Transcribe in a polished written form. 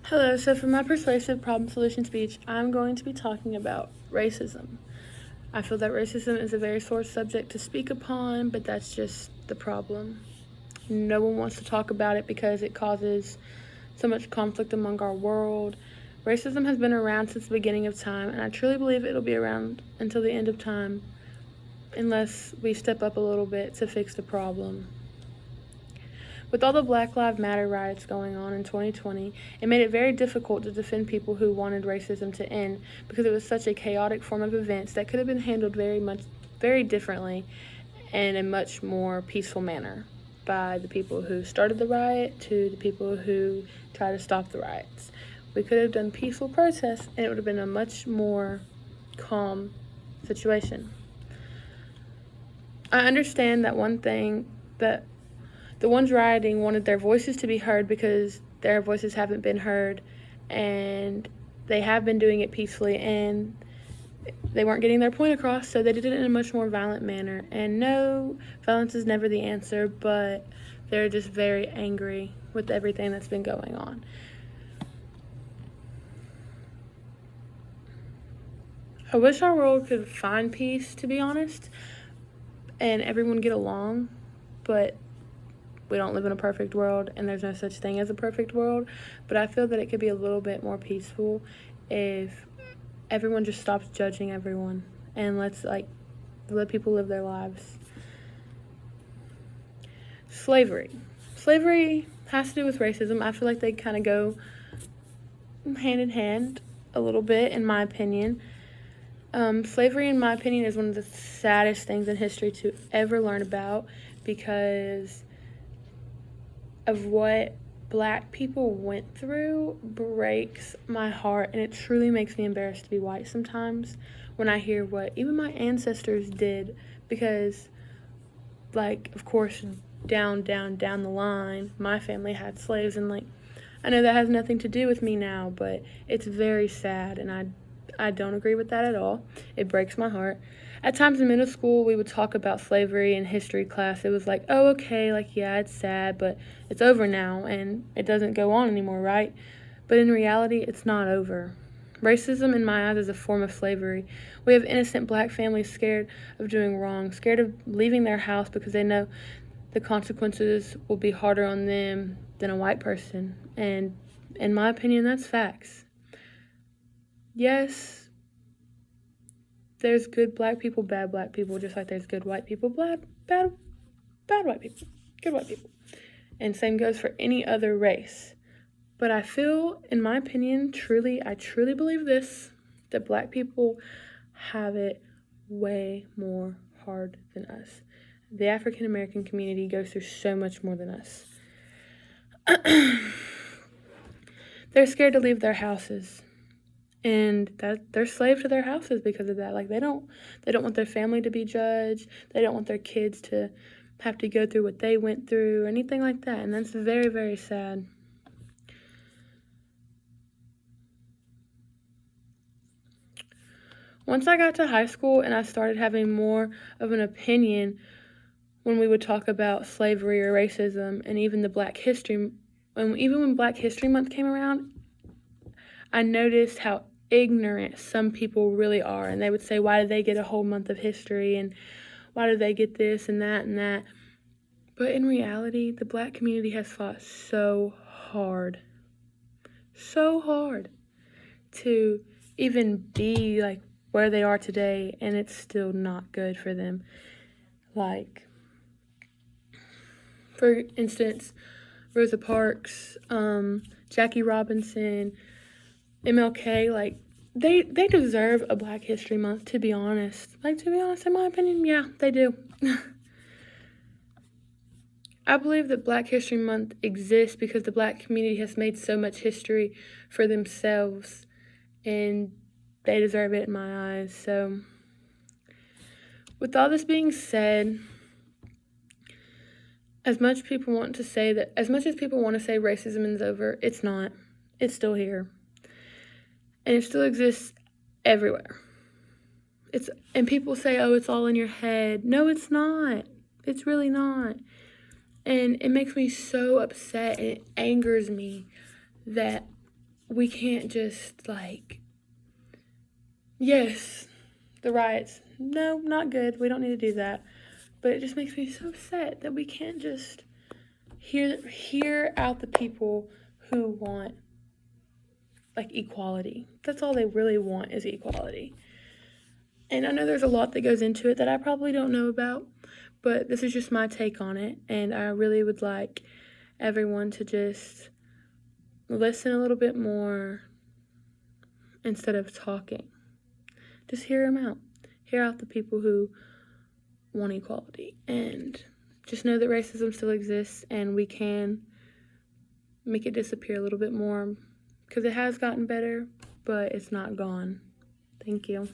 Hello, so for my persuasive problem solution speech, I'm going to be talking about racism. I feel that racism is a very sore subject to speak upon, but that's just the problem. No one wants to talk about it because it causes so much conflict among our world. Racism has been around since the beginning of time, and I truly believe it'll be around until the end of time unless we step up a little bit to fix the problem. With all the Black Lives Matter riots going on in 2020, it made it very difficult to defend people who wanted racism to end because it was such a chaotic form of events that could have been handled very differently and in a much more peaceful manner by the people who started the riot to the people who tried to stop the riots. We could have done peaceful protests and it would have been a much more calm situation. I understand that the ones rioting wanted their voices to be heard because their voices haven't been heard, and they have been doing it peacefully, and they weren't getting their point across, so they did it in a much more violent manner. And no, violence is never the answer, but they're just very angry with everything that's been going on. I wish our world could find peace, to be honest, and everyone get along, but we don't live in a perfect world and there's no such thing as a perfect world, but I feel that it could be a little bit more peaceful if everyone just stops judging everyone and let people live their lives. Slavery has to do with racism. I feel like they kind of go hand in hand a little bit, in my opinion. Slavery, in my opinion, is one of the saddest things in history to ever learn about because of what Black people went through breaks my heart, and it truly makes me embarrassed to be white sometimes when I hear what even my ancestors did, because of course down the line my family had slaves, and I know that has nothing to do with me now, but it's very sad, and I don't agree with that at all. It breaks my heart. At times in middle school, we would talk about slavery in history class. It was like, oh, okay, yeah, it's sad, but it's over now, and it doesn't go on anymore, right? But in reality, it's not over. Racism, in my eyes, is a form of slavery. We have innocent Black families scared of doing wrong, scared of leaving their house because they know the consequences will be harder on them than a white person. And in my opinion, that's facts. Yes, there's good Black people, bad Black people, just like there's good white people, bad white people, good white people. And same goes for any other race. But I feel, in my opinion, I truly believe this, that Black people have it way more hard than us. The African American community goes through so much more than us. They're scared to leave their houses, and that they're slave to their houses because of that. They don't want their family to be judged. They don't want their kids to have to go through what they went through or anything like that, and that's very, very sad. Once I got to high school and I started having more of an opinion when we would talk about slavery or racism, and even when Black History Month came around, I noticed how ignorant some people really are, and they would say, why did they get a whole month of history, and why did they get this and that and that? But in reality, the Black community has fought so hard to even be where they are today, and it's still not good for them. For instance, Rosa Parks, Jackie Robinson, MLK, they deserve a Black History Month, to be honest. In my opinion, yeah, they do. I believe that Black History Month exists because the Black community has made so much history for themselves, and they deserve it in my eyes. So, with all this being said, as much as people want to say racism is over, it's not. It's still here. And it still exists everywhere. And people say, oh, it's all in your head. No, it's not. It's really not. And it makes me so upset, and it angers me that we can't just, like, yes, the riots, no, not good, we don't need to do that. But it just makes me so upset that we can't just hear out the people who want, like, equality. That's all they really want is equality. And I know there's a lot that goes into it that I probably don't know about, but this is just my take on it, and I really would like everyone to just listen a little bit more instead of talking. Just hear them out. Hear out the people who want equality, and just know that racism still exists, and we can make it disappear a little bit more, because it has gotten better, but it's not gone. Thank you.